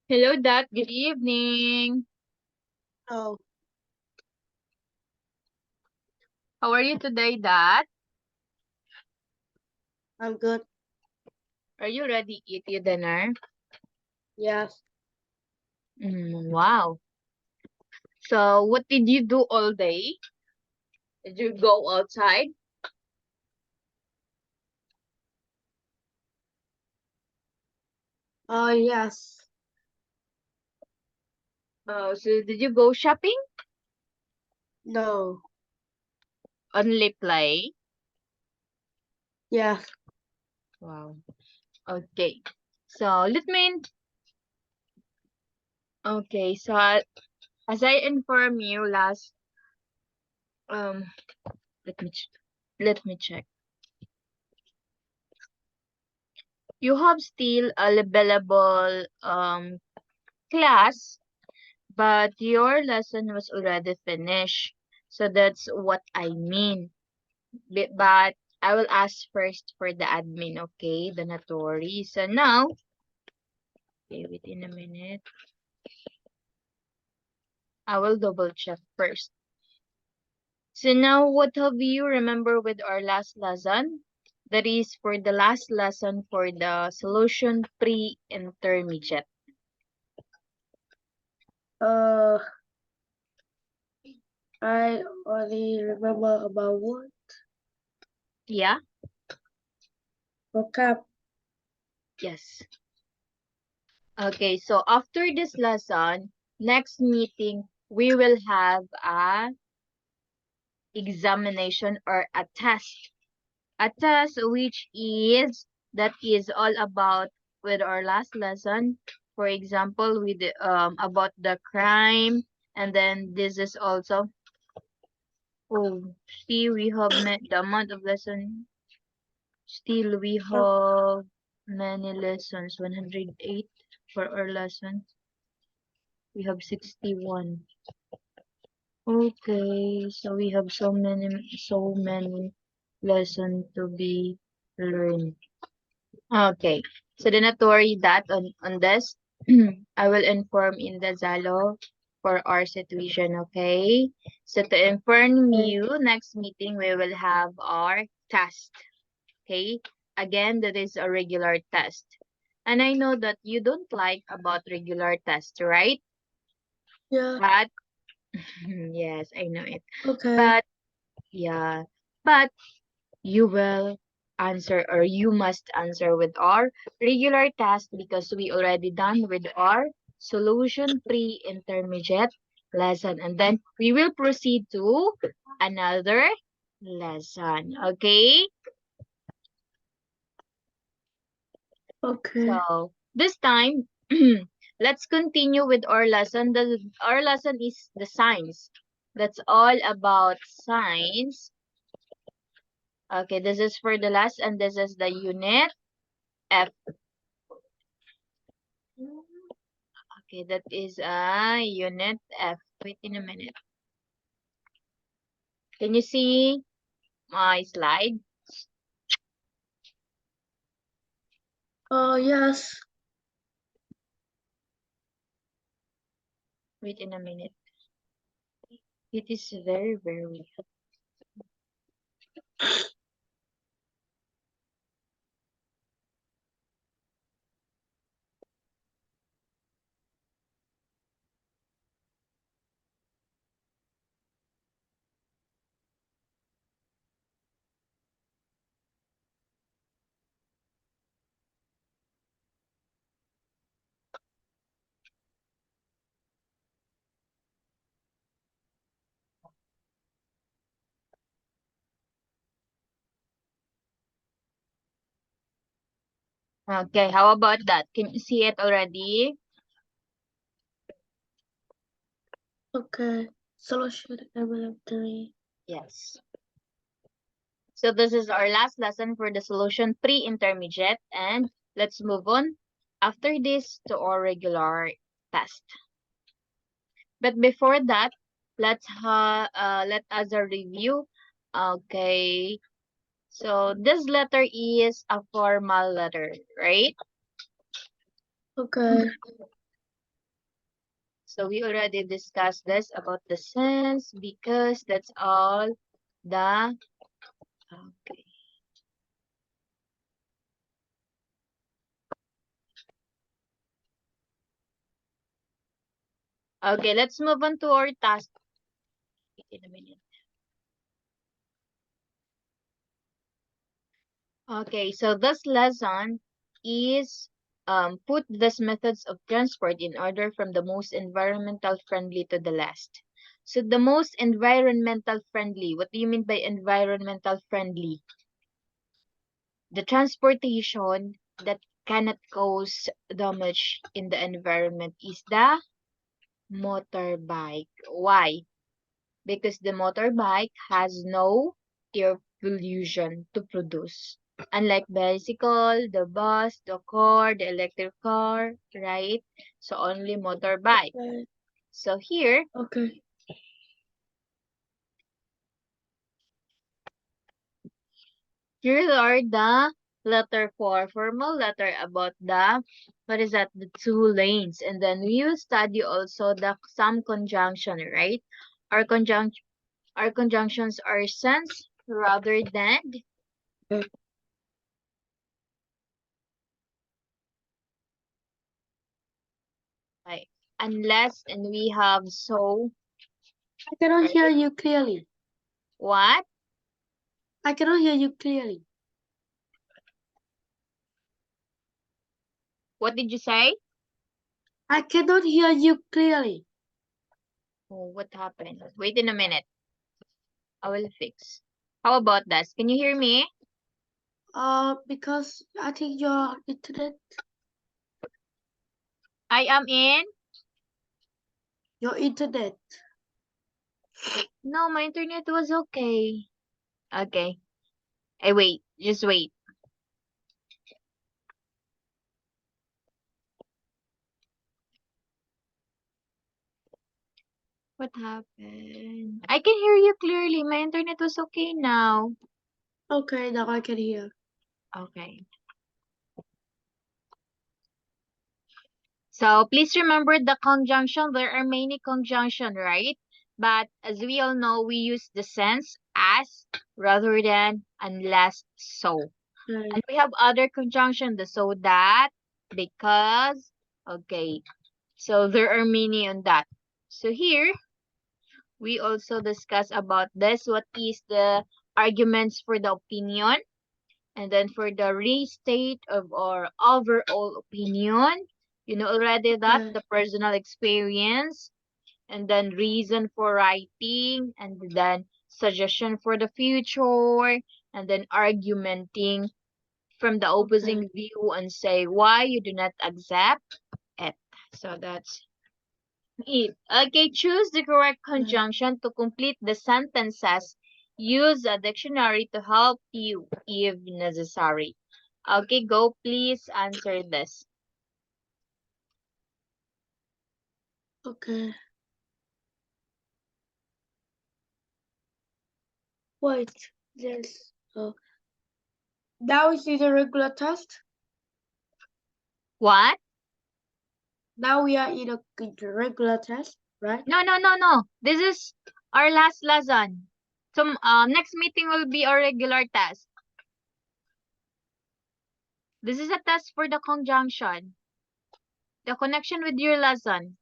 Hello, Dad. Good evening. Oh, How are you today, Dad? I'm good. Are you ready to eat your dinner? Yes. Wow. So, what did you do all day? Did you go outside? Oh, yes. So did you go shopping? No. Only play? Yes. Wow. Okay. So, let me. Okay. So, as I informed you last, um, let me let me check. You have still a available class, but your lesson was already finished. So that's what I mean. But I will ask first for the admin, okay? The Natori. So now, okay, within a minute. I will double check first. So now, what have you remember with our last lesson? That is for the last lesson for the solution pre-intermediate. Uh, I only remember about what? Yeah? Vocab. Yes. Okay, so after this lesson, next meeting, we will have a examination or a test. A test which is that is all about with our last lesson. For example, with about the crime, and then this is also see we have met the amount of lesson. Still we Oh, have many lessons, 108 for our lesson. We have 61. Okay, so we have so many lessons to be learned. Okay, so the Natori that on this, I will inform in the Zalo for our situation, okay? So to inform okay. you, next meeting we will have our test, okay? Again, that is a regular test. And I know that you don't like about regular test, right? Yeah. But, yes, I know it. Okay. But, yeah, but you will answer or you must answer with our regular task because we already done with our solution pre-intermediate lesson, and then we will proceed to another lesson, okay? Okay. So this time let's continue with our lesson. Our lesson is the science. That's all about science. Okay, this is for the last, and this is the unit F. Okay, that is unit F. Wait in a minute. Can you see my slide? Oh, yes. Wait in a minute. It is very, very. Okay, how about that? Can you see it already? Okay. Solution elementary. Yes. So this is our last lesson for the solution pre-intermediate, and let's move on after this to our regular test. But before that, let us a review. Okay. So this letter is a formal letter, right? Okay. So we already discussed this about the sense because that's all the okay. Okay, let's move on to our task. Wait in a minute. Okay, so this lesson is put these methods of transport in order from the most environmental friendly to the last. So the most environmental friendly, what do you mean by environmental friendly? The transportation that cannot cause damage in the environment is the motorbike. Why? Because the motorbike has no air pollution to produce. Unlike bicycle, the bus, the car, the electric car, right? So only motorbike. Okay. So here, Okay. here are the letter for formal letter about the what is that? The two lanes. And then we will study also the some conjunction, right? Our conjunctions are sense rather than Okay. like unless and we have so, I cannot hear right? you clearly. What? I cannot hear you clearly. What did you say? I cannot hear you clearly. Oh, what happened? Wait in a minute. I will fix. How about this? Can you hear me? Because I think your internet, I am in. your internet. No, my internet was okay. Okay. Hey, wait. Just wait. What happened? I can hear you clearly. My internet was okay now. Okay, now I can hear. Okay. So please remember the conjunction. There are many conjunction, right? But as we all know, we use the sense as rather than unless so. Okay. And we have other conjunction, the so that, because. Okay. So there are many on that. So here we also discuss about this. What is the arguments for the opinion? And then for the restate of our overall opinion, you know already that Okay. the personal experience, and then reason for writing, and then suggestion for the future, and then argumenting from the Okay. opposing view and say why you do not accept it. So that's it. Okay, choose the correct Okay. conjunction to complete the sentences. Use a dictionary to help you if necessary. Okay, go please answer this. Okay. Wait. Yes. Now is the regular test. What? Now we are in a regular test, right? No, no, no, no. This is our last lesson. So next meeting will be our regular test. This is a test for the conjunction. The connection with your lesson.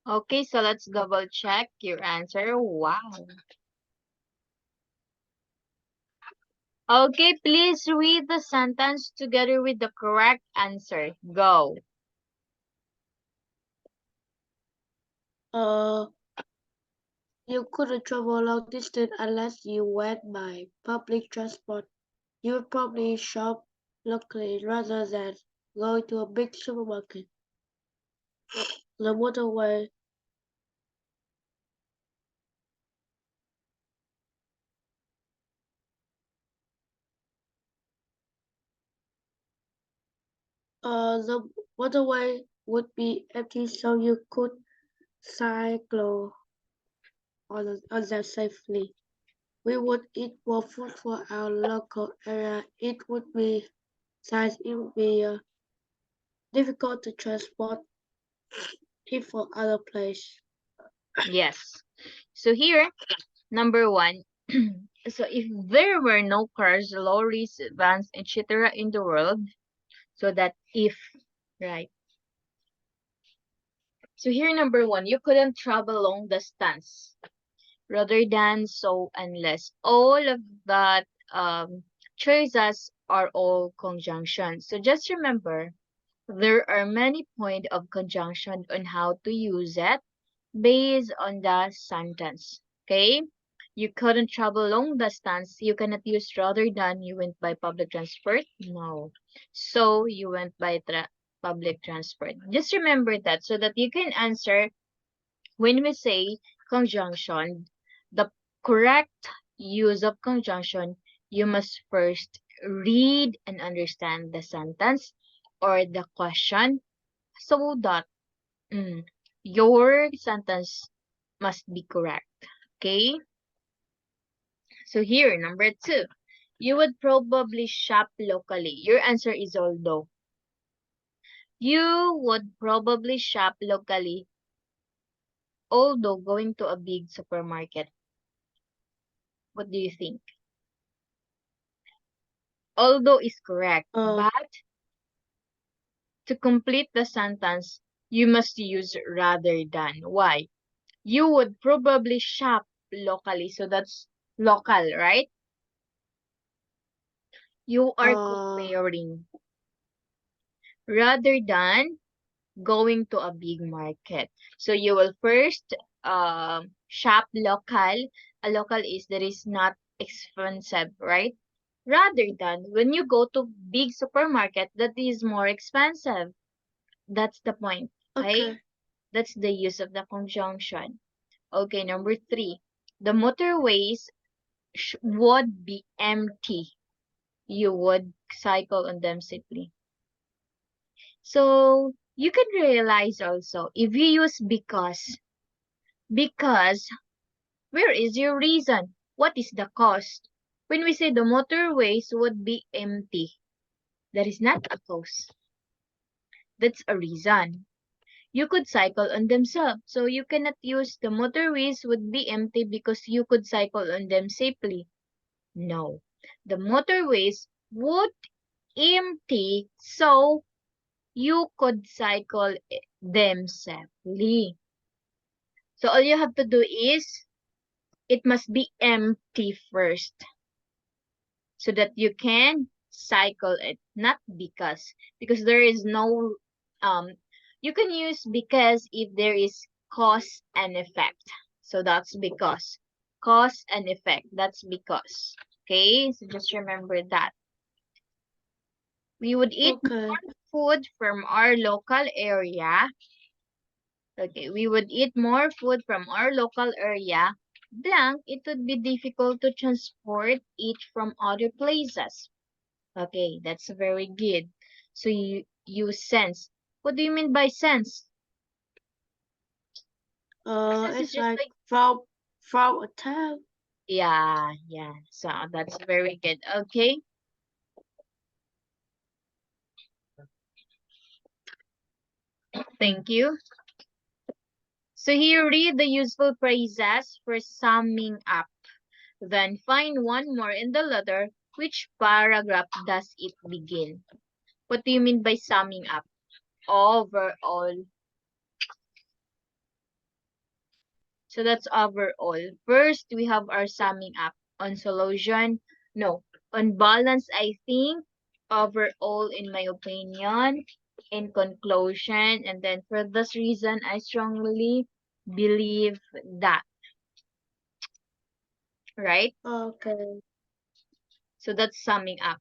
Okay, so let's double check your answer. Wow. Okay, please read the sentence together with the correct answer. Go. Uh, You couldn't travel a long distance unless you went by public transport. You would probably shop locally rather than going to a big supermarket. The motorway, the motorway would be empty, so you could cycle on them safely. We would eat more food for our local area. It would be difficult to transport it from other place. Yes. So here, number one. So if there were no cars, lorries, vans, etc. in the world, so that if, right? So here, number one, you couldn't travel long distance rather than so unless. All of that choices are all conjunctions. So just remember, there are many points of conjunction on how to use it based on the sentence. Okay? You couldn't travel long distance. You cannot use rather than you went by public transport. No. So you went by public transport. Just remember that so that you can answer when we say conjunction, the correct use of conjunction, you must first read and understand the sentence or the question so that your sentence must be correct. Okay? So here, number two, you would probably shop locally. Your answer is although. You would probably shop locally, although going to a big supermarket. What do you think? Although is correct, Uh, but to complete the sentence, you must use rather than. Why? You would probably shop locally, so that's local, right? You are uh, comparing rather than going to a big market. So you will first shop local. A local is that is not expensive, right? Rather than when you go to big supermarket that is more expensive. That's the point. Okay? okay. That's the use of the conjunction. Okay, number three. The motorways would be empty. You would cycle on them safely. So you can realize also if you use because where is your reason? What is the cost? When we say the motorways would be empty, that is not a cause. That's a reason. You could cycle on themselves. So you cannot use the motorways would be empty because you could cycle on them safely. No. The motorways would empty so you could cycle them safely. So all you have to do is it must be empty first so that you can cycle it, not because there is no you can use because if there is cause and effect. So that's because. Cause and effect. That's because. Okay? So just remember that. We would eat Okay. more food from our local area. Okay, we would eat more food from our local area. Blank, it would be difficult to transport it from other places. Okay, that's very good. So you use sense. What do you mean by sense? Sense is It's just like like from a town. yeah. So that's very good. Okay. Thank you. So here read the useful phrases for summing up. Then find one more in the letter. Which paragraph does it begin? What do you mean by summing up? Overall. So that's overall. First, we have our summing up on solution. No, on balance, I think. Overall, in my opinion. In conclusion. And then for this reason, I strongly believe that. right? Okay. So that's summing up.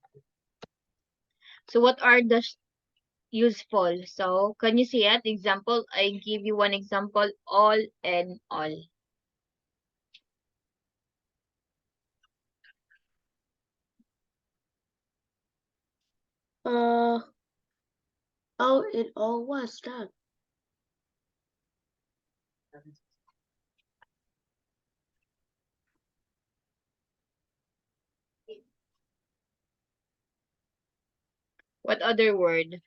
So what are the useful? So can you see it? Example, I give you one example, all and all. Uh, all in all, what's that? What other word?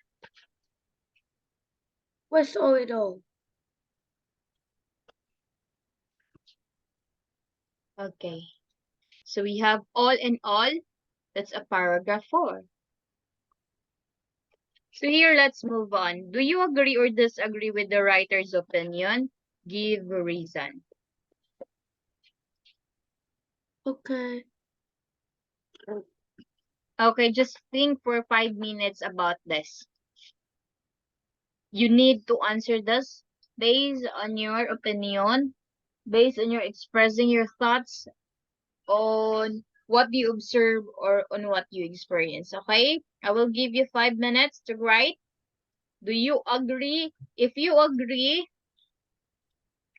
What's all in all? Okay. So we have all in all. That's a paragraph 4. So here, let's move on. Do you agree or disagree with the writer's opinion? Give a reason. Okay. Okay, just think for 5 minutes about this. You need to answer this based on your opinion, based on your expressing your thoughts on what you observe or on what you experience. Okay? I will give you 5 minutes to write. Do you agree? If you agree,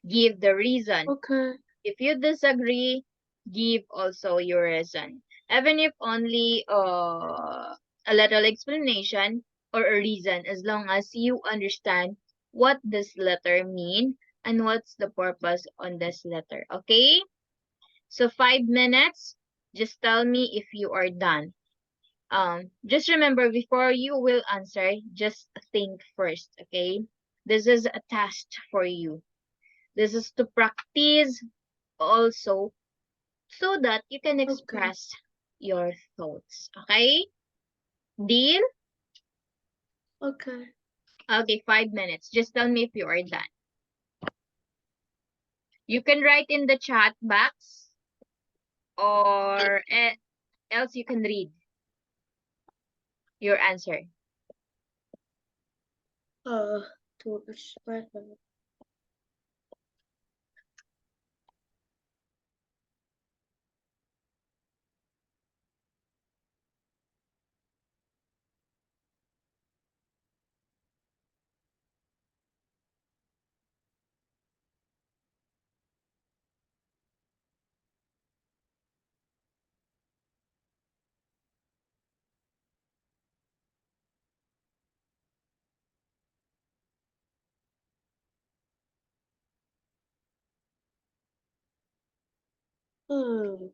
give the reason. Okay. If you disagree, give also your reason. Even if only a little explanation or a reason, as long as you understand what this letter mean and what's the purpose on this letter. Okay? So 5 minutes. Just tell me if you are done. Just remember before you will answer, just think first. Okay? This is a test for you. This is to practice also so that you can Okay. express your thoughts. Okay? Deal? Okay. Okay, 5 minutes. Just tell me if you are done. You can write in the chat box or else you can read your answer. Uh, to express. Hmm.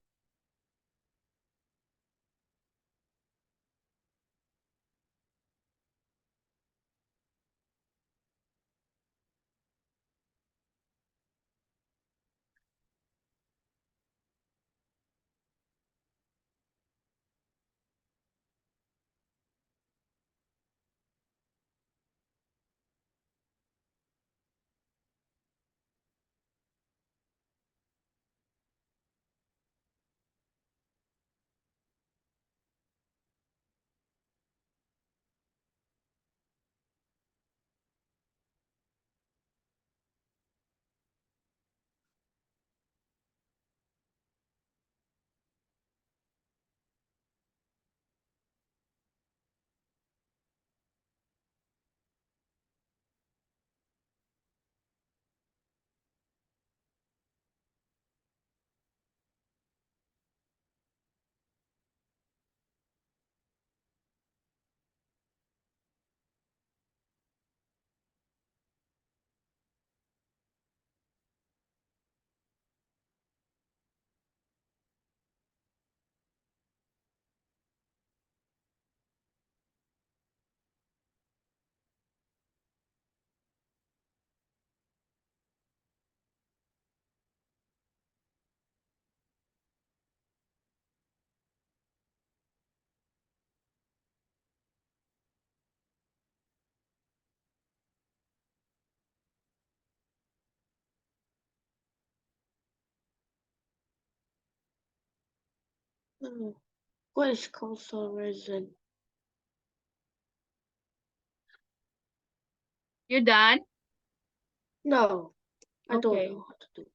Hmm. What is causal reason? You done? No, I don't Okay. know how to do.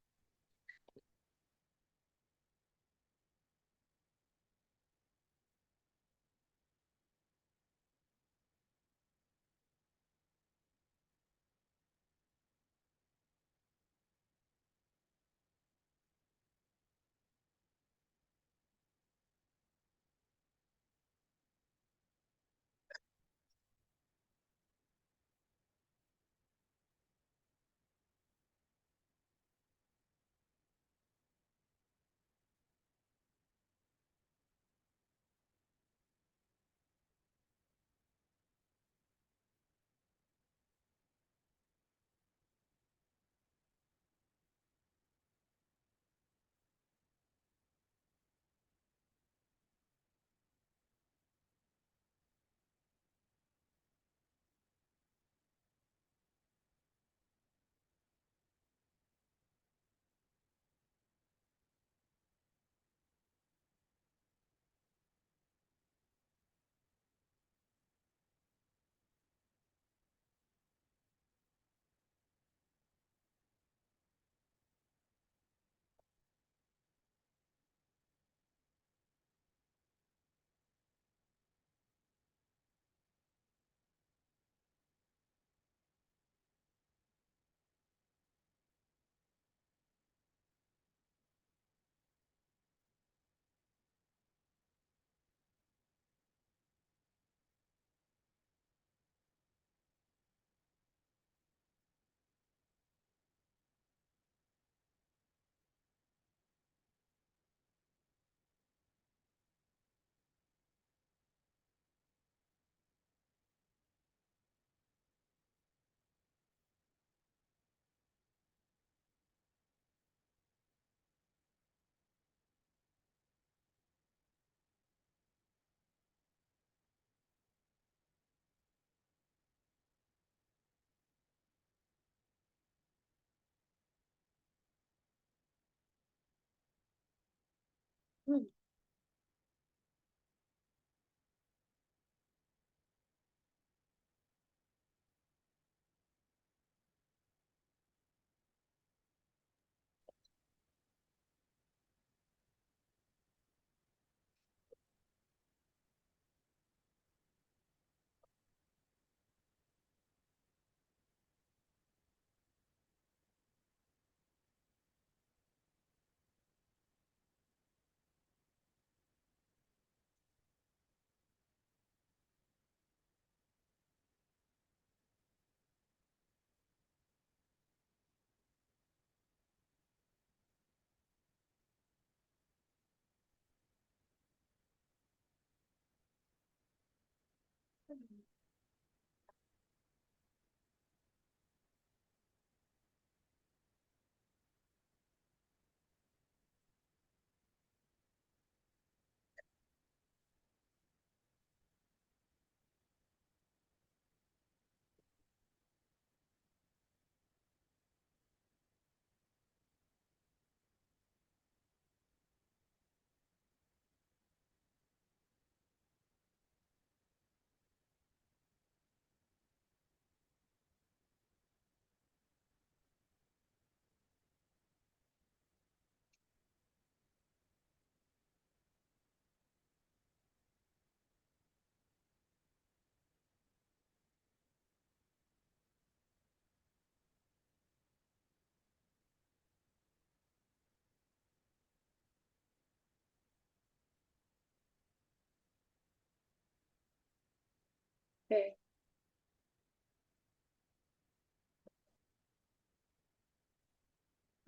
Okay.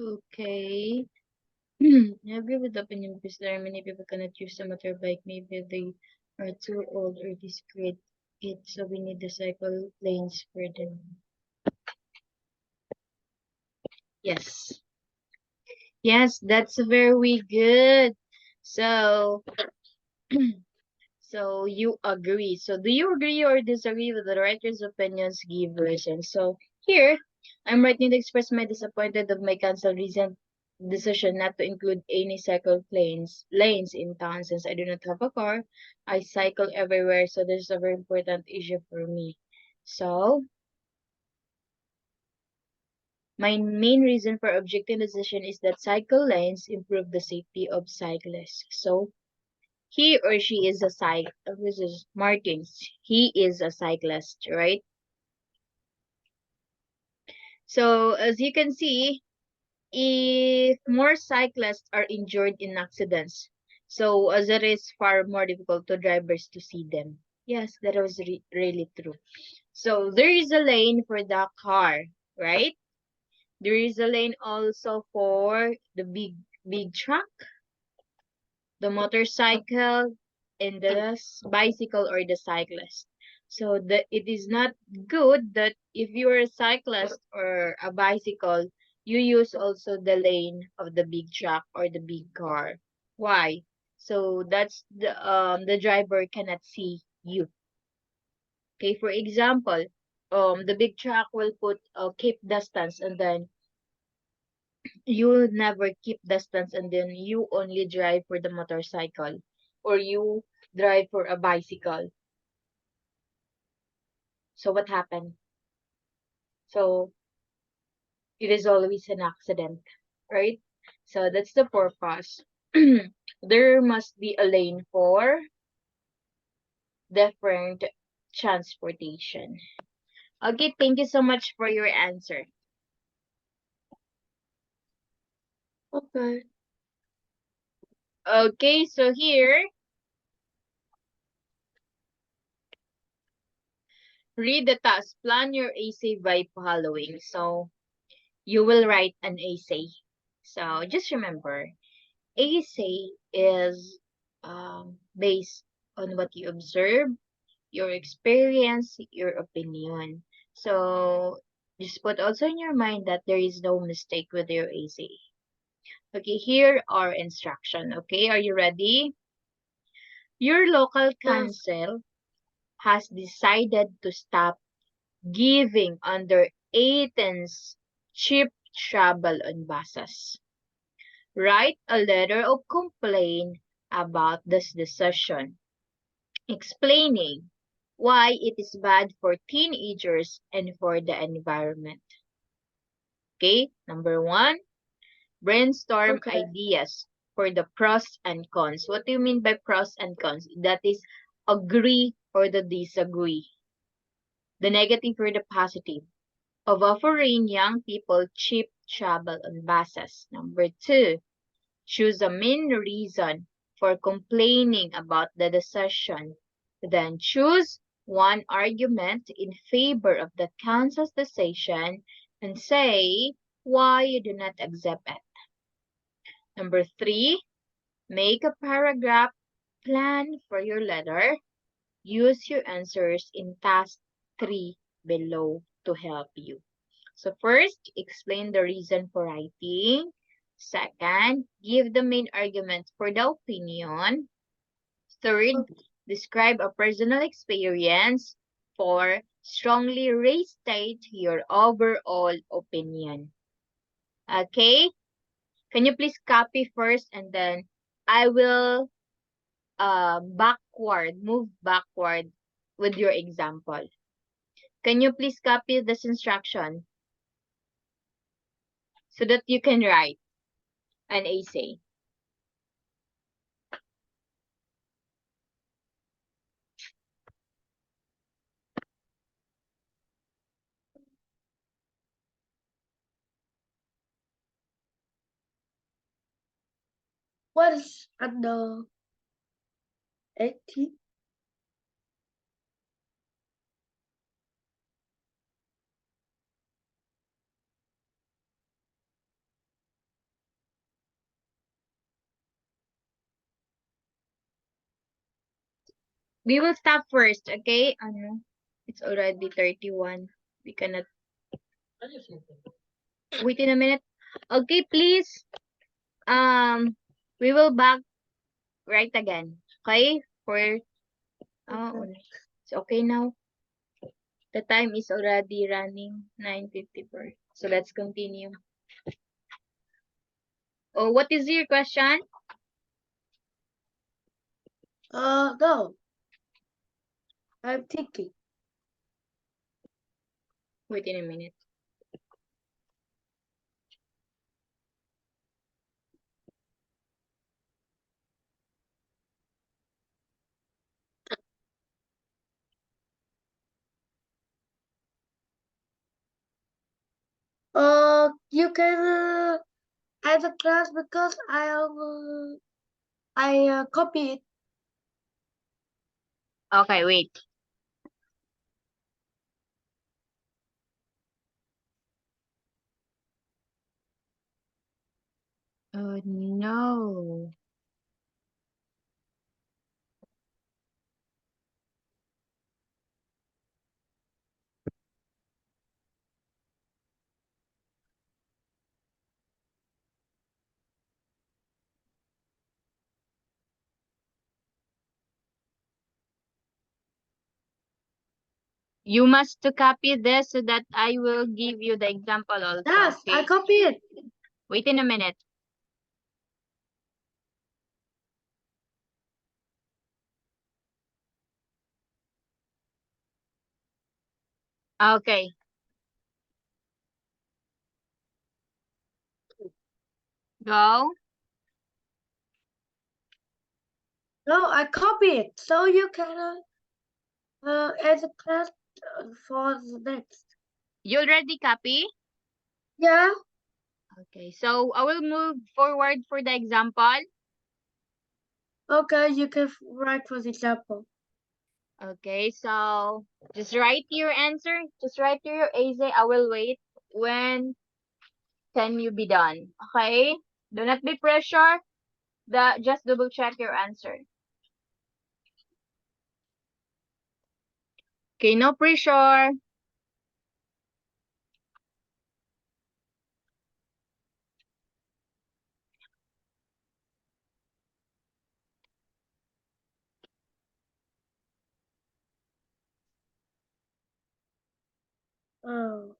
Okay. I agree with the opinion because there are many people cannot use the motorbike. Maybe they are too old or discreet. It so we need the cycle lanes for them. Yes. Yes, that's very good. So so you agree. So do you agree or disagree with the writer's opinions give version? So here, I'm writing to express my disappointment of my council recent decision not to include any cycle lanes in town since I do not have a car. I cycle everywhere, so this is a very important issue for me. So my main reason for objecting the decision is that cycle lanes improve the safety of cyclists. So he or she is a this is Martins. He is a cyclist, right? So as you can see, if more cyclists are injured in accidents, so as it is far more difficult to drivers to see them. Yes, that was really true. So there is a lane for the car, right? There is a lane also for the big truck, the motorcycle, and the bicycle or the cyclist. So it is not good that if you're a cyclist or a bicycle, you use also the lane of the big truck or the big car. Why? So that's the driver cannot see you. Okay, for example, the big truck will put keep distance and then you never keep distance and then you only drive for the motorcycle or you drive for a bicycle. So what happened? So it is always an accident, right? So that's the purpose. There must be a lane for different transportation. Okay, thank you so much for your answer. Okay. Okay, so here, read the task. Plan your essay by following. So you will write an essay. So just remember, essay is based on what you observe, your experience, your opinion. So just put also in your mind that there is no mistake with your essay. Okay, here are instruction. Okay, are you ready? Your local Yes. council has decided to stop giving under 18's cheap travel on buses. Write a letter of complaint about this decision, explaining why it is bad for teenagers and for the environment. Okay, number one, brainstorm Okay. ideas for the pros and cons. What do you mean by pros and cons? That is agree or the disagree. The negative or the positive of offering young people cheap travel on buses. Number two, choose a main reason for complaining about the decision. Then choose one argument in favor of the council's decision and say why you do not accept it. Number three, make a paragraph plan for your letter. use your answers in task 3 below to help you. So first, explain the reason for writing. Second, give the main argument for the opinion. Third, describe a personal experience. Four, strongly restate your overall opinion. Okay? Can you please copy first and then I will move backward with your example. Can you please copy this instruction so that you can write an essay? What is under 80? We will stop first, okay? Ano? It's already 31. We cannot wait in a minute. Okay, please. We will back right again. Okay? For it's okay now. The time is already running 9:54. So let's continue. Oh, what is your question? No. I'm thinking. Wait in a minute. You can add the class because I copy it. Okay, wait. Oh no. You must to copy this so that I will give you the example also. Yes, Okay? I copy it. Wait in a minute. Okay. Go. No, I copy it. So you can add the class for the next. You already copy? Yeah. Okay. So I will move forward for the example. Okay, you can write for the example. Okay. So just write your answer. Just write your essay. I will wait. When can you be done? Okay. Do not be pressure. Just double check your answer. Okay. No pressure. Oh.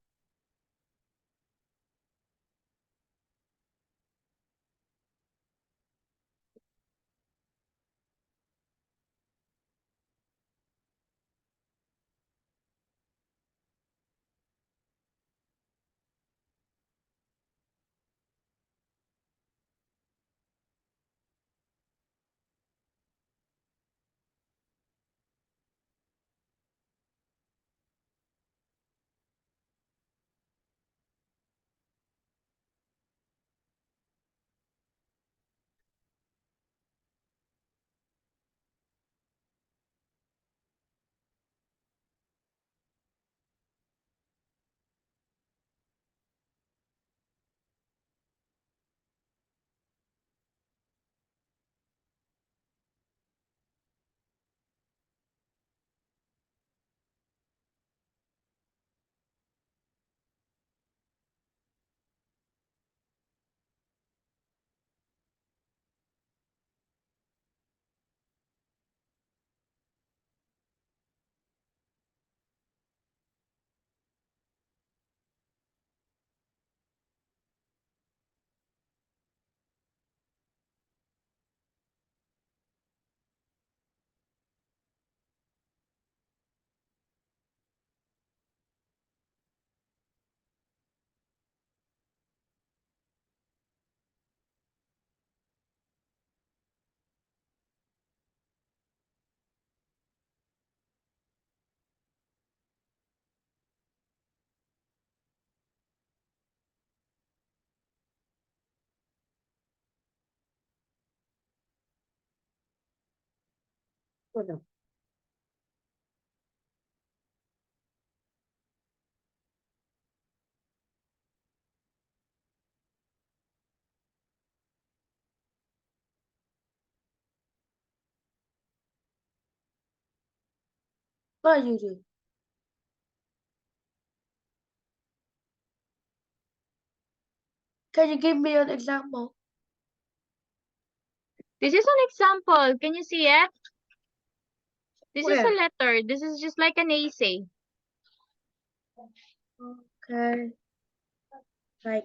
Ano? What are you doing? Can you give me an example? This is an example. Can you see it? This is a Where? letter. This is just like an essay. Okay. Like